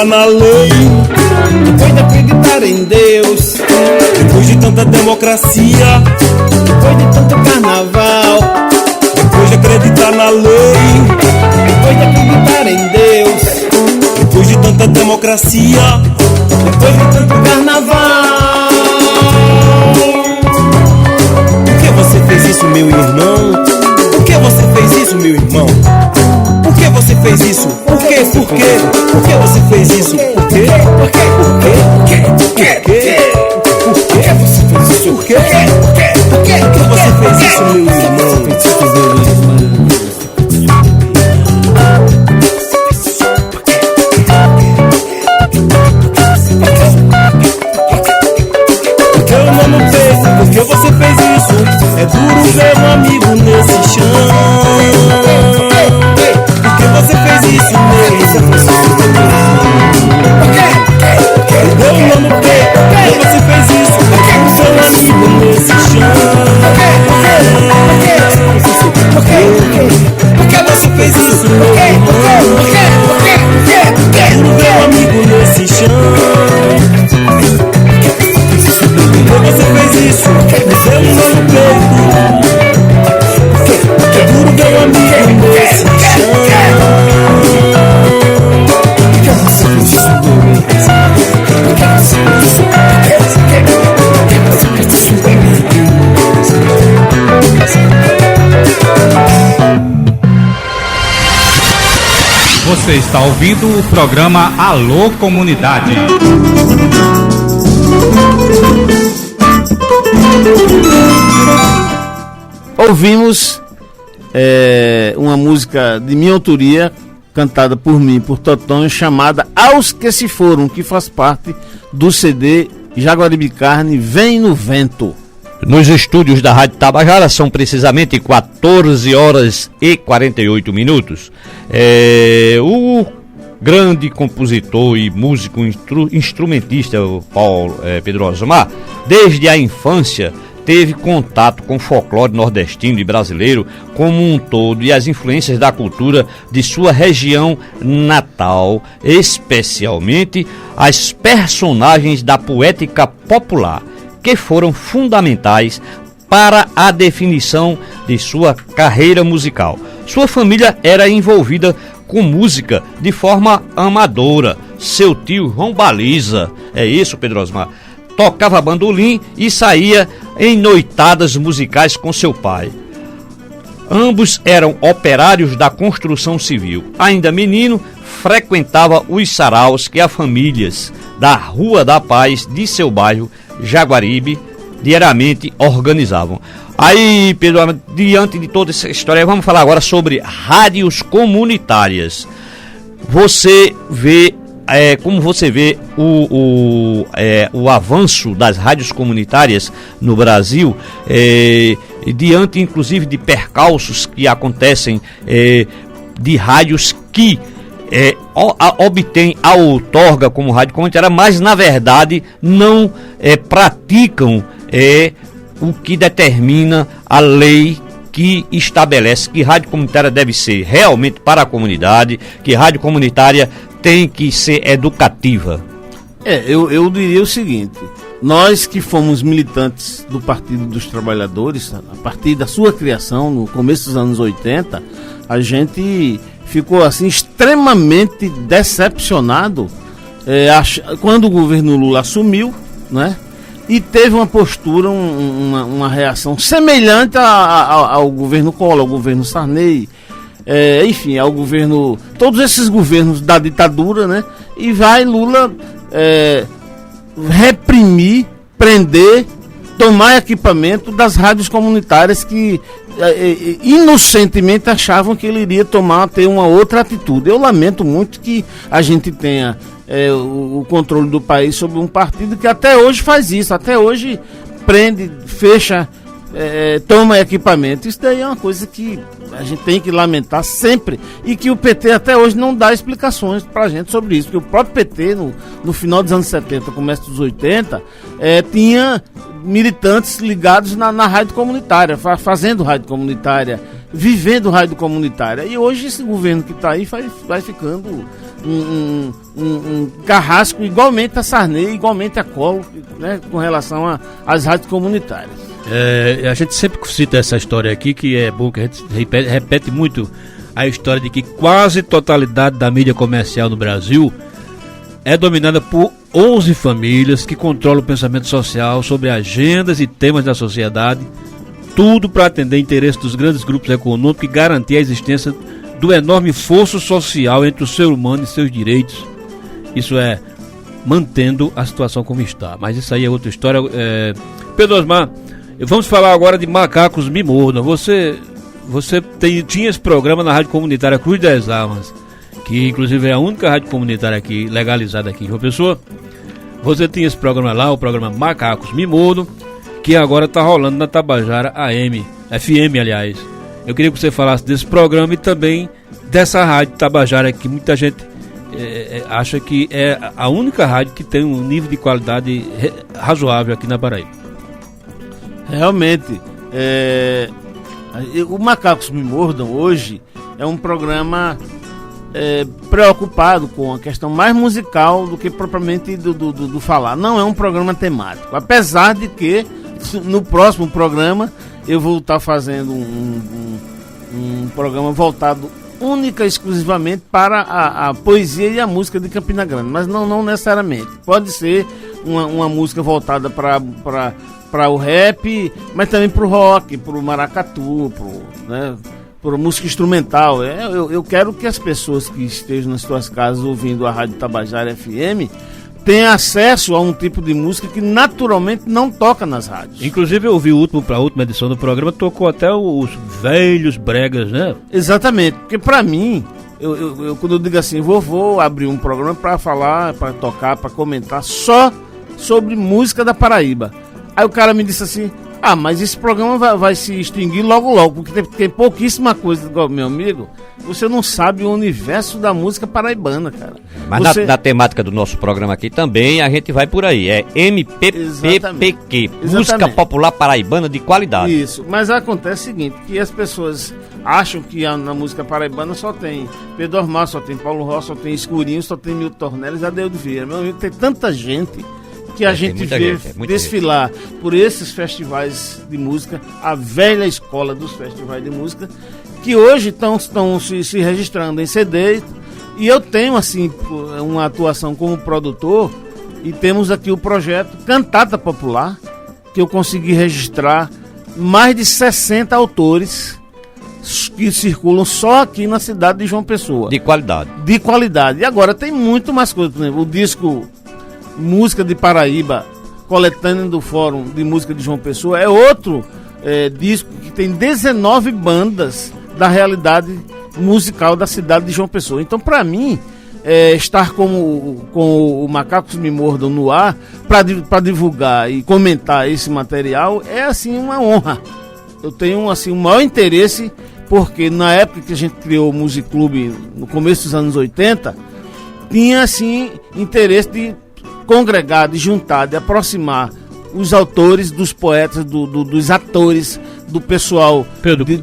acreditar na lei, depois de acreditar em Deus, depois de tanta democracia, depois de tanto carnaval, depois de acreditar na lei, depois de acreditar em Deus, depois de tanta democracia, depois de tanto carnaval. Por que você fez isso, meu irmão? Por que você fez isso, meu irmão? Por que você fez isso? Por quê? Por quê? Por que você fez isso? Por quê? Por quê? Por quê? Por quê? Por quê? Por que você fez isso? Por quê? Por quê? Por que você fez isso, meu irmão? Eu não me penso, por que você fez isso? É duro ver um amigo nesse chão. Por que você fez isso, meu irmão? Eu não me penso, por que você fez isso? É duro ver um amigo nesse chão. Por que você fez isso, meu irmão? É duro ver um amigo nesse chão. Você fez isso, me deu no peito. É duro ver um amigo nesse chão. Por que você fez isso, meu irmão? Por que você fez isso? Por que você fez isso, meu irmão? Você está ouvindo o programa Alô Comunidade. Ouvimos uma música de minha autoria, cantada por mim e por Totonho, chamada Aos Que Se Foram, que faz parte do CD Jaguaribe Carne Vem no Vento. Nos estúdios da Rádio Tabajara são precisamente 14 horas e 48 minutos. O grande compositor e músico instrumentista o Pedro Osmar, desde a infância teve contato com o folclore nordestino e brasileiro como um todo e as influências da cultura de sua região natal, especialmente as personagens da poética popular, que foram fundamentais para a definição de sua carreira musical. Sua família era envolvida com música de forma amadora. Seu tio João Baliza, é isso, Pedro Osmar, tocava bandolim e saía em noitadas musicais com seu pai. Ambos eram operários da construção civil. Ainda menino, frequentava os saraus que as famílias da Rua da Paz de seu bairro, Jaguaribe, diariamente organizavam. Aí, Pedro, diante de toda essa história, vamos falar agora sobre rádios comunitárias. Você vê, como você vê o avanço das rádios comunitárias no Brasil, diante inclusive de percalços que acontecem de rádios que obtêm a outorga como rádio comunitária, mas na verdade não praticam o que determina a lei que estabelece que rádio comunitária deve ser realmente para a comunidade, que rádio comunitária tem que ser educativa. Eu diria o seguinte: nós que fomos militantes do Partido dos Trabalhadores, a partir da sua criação, no começo dos anos 80, a gente ficou assim extremamente decepcionado quando o governo Lula assumiu, né? E teve uma postura, uma reação semelhante ao governo Collor, ao governo Sarney, enfim, ao governo, todos esses governos da ditadura, né? E vai Lula reprimir, prender, tomar equipamento das rádios comunitárias que inocentemente achavam que ele iria ter uma outra atitude. Eu lamento muito que a gente tenha o controle do país sobre um partido que até hoje faz isso, até hoje prende, fecha, toma equipamento. Isso daí é uma coisa que a gente tem que lamentar sempre e que o PT até hoje não dá explicações pra gente sobre isso, porque o próprio PT no final dos anos 70, começo dos 80, tinha militantes ligados na rádio comunitária, fazendo rádio comunitária, vivendo rádio comunitária, e hoje esse governo que está aí vai ficando um carrasco igualmente a Sarney, igualmente a Collor, né, com relação às rádios comunitárias. A gente sempre cita essa história aqui, que é bom que a gente repete muito a história de que quase totalidade da mídia comercial no Brasil é dominada por 11 famílias que controlam o pensamento social sobre agendas e temas da sociedade, tudo para atender interesses dos grandes grupos econômicos e garantir a existência do enorme fosso social entre o ser humano e seus direitos. Isso é, mantendo a situação como está. Mas isso aí é outra história. Pedro Osmar, vamos falar agora de Macacos Me Mordam. Você tinha esse programa na Rádio Comunitária Cruz das Almas, que inclusive é a única rádio comunitária aqui, legalizada aqui em João Pessoa. Você tinha esse programa lá, o programa Macacos Me Mordam, que agora está rolando na Tabajara FM, aliás. Eu queria que você falasse desse programa e também dessa rádio Tabajara, que muita gente acha que é a única rádio que tem um nível de qualidade razoável aqui na Paraíba. Realmente, o Macacos Me Mordam hoje é um programa preocupado com a questão mais musical do que propriamente do falar. Não é um programa temático, apesar de que no próximo programa eu vou estar fazendo um programa voltado única e exclusivamente para a poesia e a música de Campina Grande, mas não necessariamente. Pode ser uma música voltada para o rap, mas também para o rock, para o maracatu, para música instrumental. Eu quero que as pessoas que estejam nas suas casas ouvindo a Rádio Tabajara FM tenham acesso a um tipo de música que naturalmente não toca nas rádios. Inclusive eu ouvi a última edição do programa, tocou até os velhos bregas, né? Exatamente, porque para mim, eu quando eu digo assim, vou abrir um programa para falar, para tocar, para comentar só sobre música da Paraíba. Aí o cara me disse assim, mas esse programa vai se extinguir logo, porque tem pouquíssima coisa. Meu amigo, você não sabe o universo da música paraibana, cara. Mas na temática do nosso programa aqui também a gente vai por aí, é MPPQ, Música Popular Paraibana de Qualidade. Isso, mas acontece o seguinte, que as pessoas acham que na música paraibana só tem Pedro Osmar, só tem Paulo Rossi, só tem Escurinho, só tem Milton Tornelles e Adeildo Vieira. Meu amigo, tem tanta gente que a gente vê desfilar por esses festivais de música, a velha escola dos festivais de música, que hoje estão se registrando em CD. E eu tenho assim uma atuação como produtor, e temos aqui o projeto Cantata Popular, que eu consegui registrar mais de 60 autores que circulam só aqui na cidade de João Pessoa. De qualidade. E agora tem muito mais coisa. Por exemplo, o disco Música de Paraíba, coletânea do Fórum de Música de João Pessoa, é outro disco que tem 19 bandas da realidade musical da cidade de João Pessoa. Então, para mim, estar com o Macacos Me Mordam no ar para divulgar e comentar esse material é assim uma honra. Eu tenho assim o maior interesse, porque na época que a gente criou o Music Club, no começo dos anos 80, tinha assim interesse de congregar, de juntar, de aproximar os autores, dos poetas, dos atores, do pessoal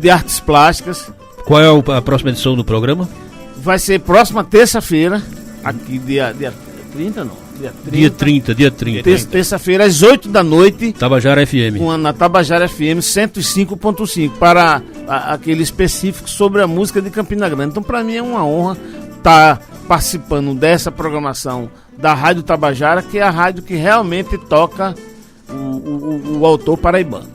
de artes plásticas. Qual é a próxima edição do programa? Vai ser próxima terça-feira, aqui dia 30 não? Dia 30. Terça-feira às 8 da noite. Tabajara FM. Na Tabajara FM 105.5, para aquele específico sobre a música de Campina Grande. Então, para mim é uma honra estar participando dessa programação da Rádio Tabajara, que é a rádio que realmente toca o autor paraibano.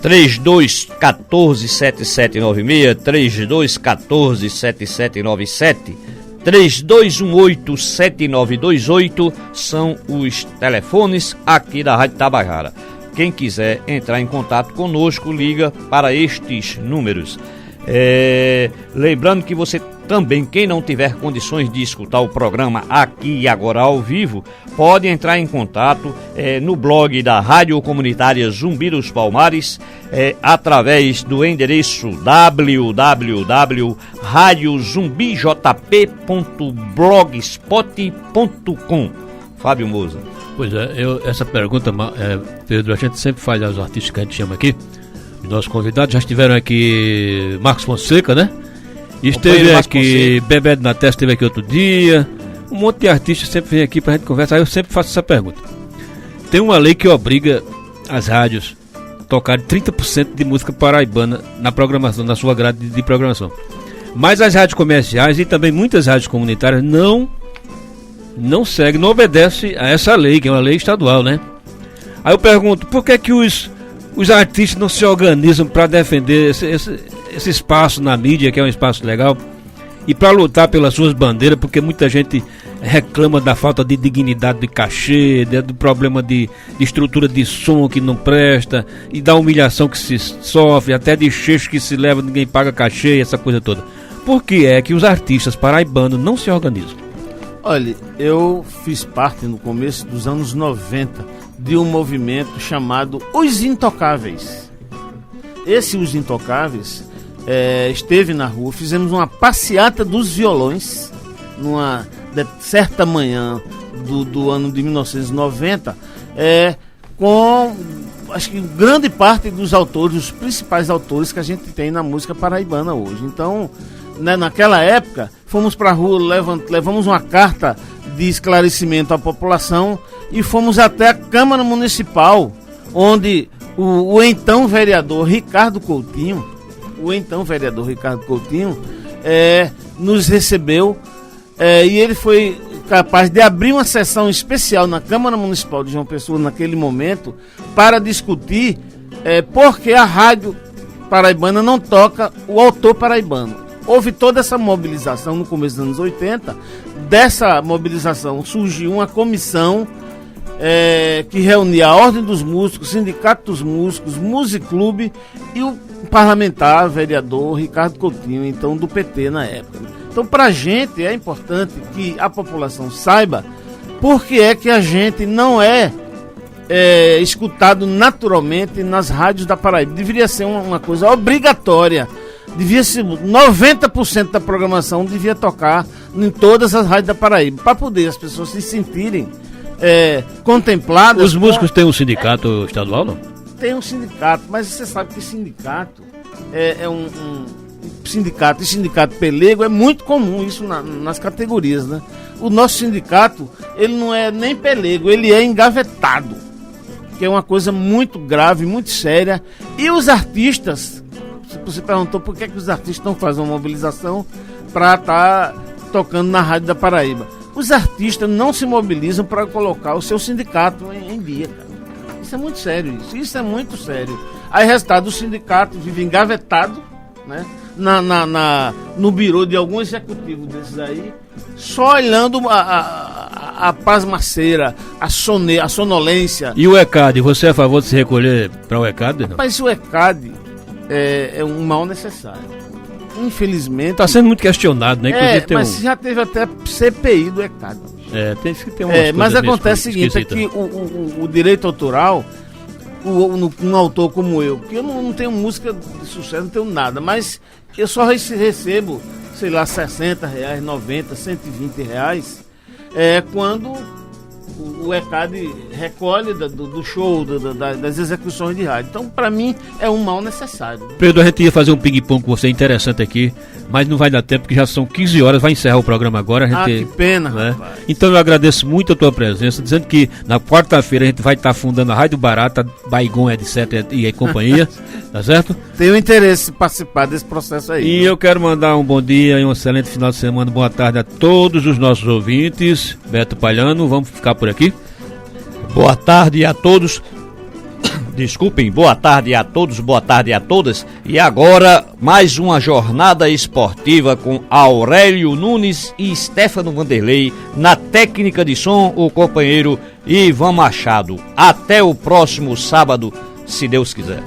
3214-7796, 3214-7797, 3218-7928 são os telefones aqui da Rádio Tabajara. Quem quiser entrar em contato conosco, liga para estes números. Lembrando que você também, quem não tiver condições de escutar o programa aqui e agora ao vivo, pode entrar em contato no blog da Rádio Comunitária Zumbi dos Palmares, através do endereço www.radiozumbijp.blogspot.com. Fábio Moza. Pois essa pergunta, Pedro, a gente sempre faz aos artistas que a gente chama aqui. Os nossos convidados já estiveram aqui, Marcos Fonseca, né? Esteve aqui, Bebeto na Testa esteve aqui outro dia. Um monte de artistas sempre vem aqui pra gente conversar. Aí eu sempre faço essa pergunta. Tem uma lei que obriga as rádios a tocar 30% de música paraibana na programação, na sua grade de programação. Mas as rádios comerciais e também muitas rádios comunitárias não seguem, não obedecem a essa lei, que é uma lei estadual, né? Aí eu pergunto, por que que os artistas não se organizam para defender esse espaço na mídia, que é um espaço legal, e para lutar pelas suas bandeiras, porque muita gente reclama da falta de dignidade de cachê, do problema de estrutura de som que não presta, e da humilhação que se sofre, até de cheixo que se leva, ninguém paga cachê, essa coisa toda. Por que é que os artistas paraibanos não se organizam? Olha, eu fiz parte no começo dos anos 90 de um movimento chamado Os Intocáveis. Os Intocáveis esteve na rua, fizemos uma passeata dos violões numa certa manhã do ano de 1990, com acho que grande parte dos autores, os principais autores que a gente tem na música paraibana hoje. Então, né, naquela época, fomos para a rua, levamos uma carta de esclarecimento à população e fomos até a Câmara Municipal, onde o então vereador Ricardo Coutinho, nos recebeu, e ele foi capaz de abrir uma sessão especial na Câmara Municipal de João Pessoa naquele momento para discutir por que a rádio paraibana não toca o autor paraibano. Houve toda essa mobilização no começo dos anos 80. Dessa mobilização surgiu uma comissão que reunia a Ordem dos Músicos, Sindicato dos Músicos, Musiclube e o parlamentar, vereador Ricardo Coutinho, então do PT na época. Então, pra gente é importante que a população saiba por que é que a gente não é escutado naturalmente nas rádios da Paraíba. Deveria ser uma coisa obrigatória. Devia ser 90% da programação devia tocar em todas as rádios da Paraíba, para poder as pessoas se sentirem contempladas. Os músicos têm um sindicato estadual, não? Tem um sindicato, mas você sabe que sindicato um sindicato, e sindicato pelego é muito comum isso nas categorias, né? O nosso sindicato, ele não é nem pelego, ele é engavetado, que é uma coisa muito grave, muito séria. E os artistas, você perguntou por que os artistas não fazem uma mobilização para estar tocando na Rádio da Paraíba. Os artistas não se mobilizam para colocar o seu sindicato em dia, cara. Isso é muito sério, isso é muito sério. Aí, resultado, o sindicato vive engavetado, né, no birô de algum executivo desses aí, só olhando a pasmaceira, a sonolência. E o ECAD, você é a favor de se recolher para o ECAD? Não? Mas o ECAD é um mal necessário. Infelizmente. Está sendo muito questionado, né? Inclusive, mas já teve até CPI do ECAD. Tem que ter mas acontece o seguinte, é que o direito autoral, um autor como eu, que eu não tenho música de sucesso, não tenho nada, mas eu só recebo, sei lá, R$60, R$90, R$120, quando o ECAD recolhe do show, das execuções de rádio. Então, para mim, é um mal necessário. Pedro, a gente ia fazer um ping-pong com você interessante aqui, mas não vai dar tempo, porque já são 15 horas, vai encerrar o programa agora. Que pena, né? Rapaz. Então eu agradeço muito a tua presença, dizendo que na quarta-feira a gente vai estar fundando a Rádio Barata, Baigon, etc. e companhia, tá certo? Tenho interesse em participar desse processo aí. E eu quero mandar um bom dia e um excelente final de semana, boa tarde a todos os nossos ouvintes. Beto Palhano, vamos ficar por aqui. Boa tarde a todos. Desculpem, boa tarde a todos, boa tarde a todas. E agora, mais uma jornada esportiva com Aurélio Nunes e Stefano Vanderlei. Na técnica de som, o companheiro Ivan Machado. Até o próximo sábado, se Deus quiser.